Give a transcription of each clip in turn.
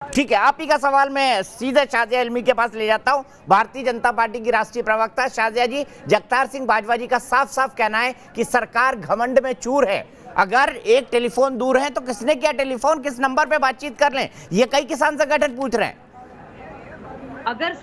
ठीक है, आप ही का सवाल मैं सीधे शाजिया इल्मी के पास ले जाता हूं। भारतीय जनता पार्टी की राष्ट्रीय प्रवक्ता शाजिया जी, जगतार सिंह बाजवा जी का साफ साफ कहना है कि सरकार घमंड में चूर है। अगर एक टेलीफोन दूर है तो किसने किया टेलीफोन, किस नंबर पे बातचीत कर लें, ये कई किसान संगठन पूछ रहे हैं। अगर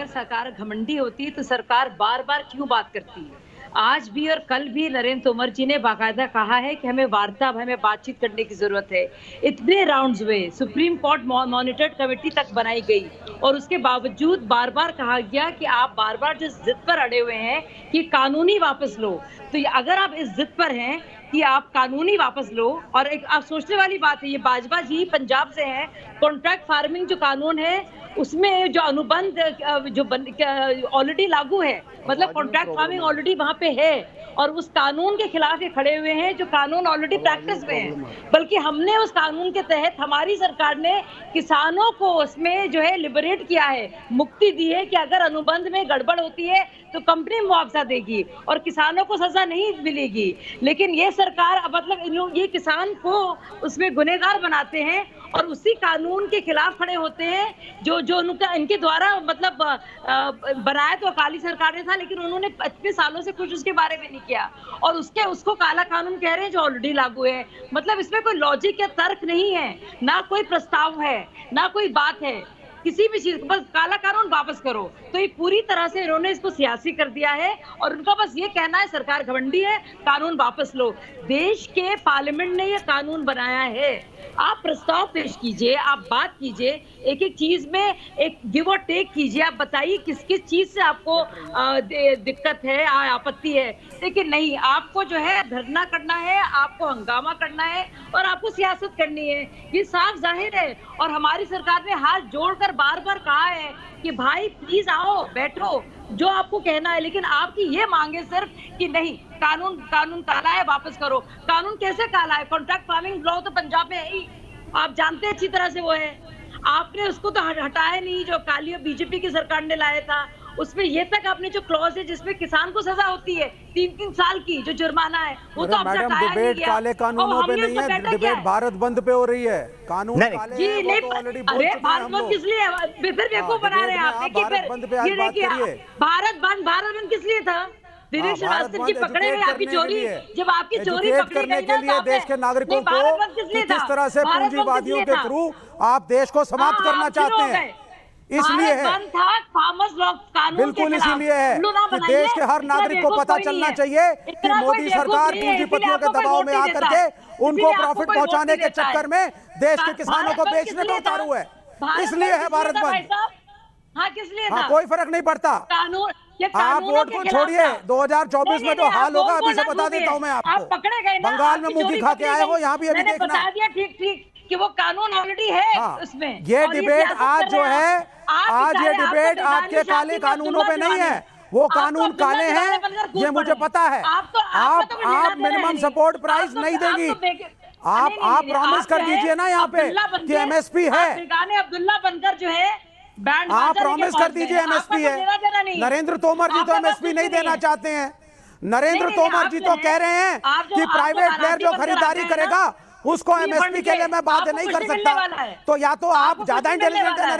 सरकार घमंडी होती तो सरकार बार बार क्यों बात करती है। आज भी और कल भी नरेंद्र तोमर जी ने बाकायदा कहा है कि हमें वार्ता, हमें बातचीत करने की जरूरत है। इतने राउंड्स हुए, सुप्रीम कोर्ट मॉनिटर्ड कमेटी तक बनाई गई और उसके बावजूद बार बार कहा गया कि आप बार बार जिस जिद पर अड़े हुए हैं कि कानूनी वापस लो, तो अगर आप इस जिद पर हैं कि आप कानूनी वापस लो, और एक आप सोचने वाली बात है, ये बाजवा जी पंजाब से हैं, कॉन्ट्रैक्ट फार्मिंग जो कानून है उसमें जो अनुबंध जो ऑलरेडी लागू है, मतलब कॉन्ट्रैक्ट फार्मिंग ऑलरेडी वहां पे है और उस कानून के खिलाफ ये खड़े हुए हैं जो कानून ऑलरेडी प्रैक्टिस में है। बल्कि हमने उस कानून के तहत, हमारी सरकार ने किसानों को उसमें जो है लिबरेट किया है, मुक्ति दी है कि अगर अनुबंध में गड़बड़ होती है तो कंपनी मुआवजा देगी और किसानों को सजा नहीं मिलेगी। लेकिन ये सरकार मतलब ये किसान को उसमें गुनहगार बनाते हैं और उसी कानून के खिलाफ खड़े होते हैं जो उनका इनके द्वारा मतलब बनाया तो अकाली सरकार ने था, लेकिन उन्होंने इतने सालों से कुछ उसके बारे में नहीं किया और उसको काला कानून कह रहे हैं जो ऑलरेडी लागू है। मतलब इसमें कोई लॉजिक या तर्क नहीं है, ना कोई प्रस्ताव है, ना कोई बात है किसी भी चीज, बस काला कानून वापस करो। तो ये पूरी तरह से इन्होंने इसको सियासी कर दिया है और उनका बस ये कहना है सरकार घमंडी है, कानून वापस लो। देश के पार्लियामेंट ने ये कानून बनाया है, आप प्रस्ताव पेश कीजिए, आप बात कीजिए, एक एक चीज में एक गिव और टेक कीजिए, आप बताइए किस किस चीज से आपको दिक्कत है, आपत्ति है। लेकिन नहीं, आपको जो है धरना करना है, आपको हंगामा करना है और आपको सियासत करनी है, ये साफ जाहिर है। और हमारी सरकार ने हाथ जोड़कर बार बार कहा है कि भाई प्लीज आओ, बैठो, जो आपको कहना है, लेकिन आपकी ये मांगे सिर्फ कि नहीं, कानून काला है, वापस करो। कानून कैसे काला है? कॉन्ट्रैक्ट फार्मिंग लॉ तो पंजाब में है ही, आप जानते हैं अच्छी तरह से वो है। आपने उसको तो हटाया नहीं, जो काली और बीजेपी की सरकार ने लाया था उसमें ये तक आपने जो क्लॉज है जिसमें किसान को सजा होती है 3-3 साल की, जो जुर्माना है, वो तो आपने हटाया नहीं गया। काले कानूनों पे नहीं है, डिबेट भारत बंद पे हो रही है। कानून काले जी नहीं, अरे भारत बंद किस लिए, फिर बेवकूफ बना रहे हैं आप। देखिए फिर ये देखिए, भारत बंद किस लिए था? दिनेश श्रीवास्तव जी पकड़े गए आपकी चोरी, जब आपकी चोरी पकड़ी गई के लिए देश के नागरिकों को किस तरह से पूंजीवादियों के थ्रू आप देश को समाप्त करना चाहते हैं, इसलिए है, बिल्कुल इसीलिए है कि देश के हर नागरिक को पता चलना चाहिए कि मोदी सरकार पूंजीपतियों के दबाव में आकर के उनको प्रॉफिट पहुंचाने के चक्कर में देश के किसानों को बेचने पर उतारू है, इसलिए है भारत बंद। हाँ, किस लिए था? कोई फर्क नहीं पड़ता, आप वोट को छोड़िए, 2024 में जो हाल होगा अभी से बता देता हूँ मैं आपको। पकड़े गए, बंगाल में मुंह खा के आए हो, यहाँ भी अभी देखना। ठीक कि वो कानून ऑलरेडी है उसमें। ये डिबेट आज जो है, आज ये डिबेट आपके काले कानूनों पे नहीं है, वो कानून काले हैं, ये मुझे पता है। आप मिनिमम सपोर्ट प्राइस नहीं देंगी, आप प्रॉमिस कर दीजिए ना यहाँ पे कि एमएसपी है, अब्दुल्ला बनकर जो है आप प्रॉमिस कर दीजिए एमएसपी है। नरेंद्र तोमर जी तो एमएसपी नहीं देना चाहते हैं, नरेंद्र तोमर जी तो कह रहे हैं कि प्राइवेट प्लेयर जो खरीदारी करेगा उसको एमएसपी के लिए मैं बात नहीं कर सकता। तो या तो आप ज्यादा इंटेलिजेंट है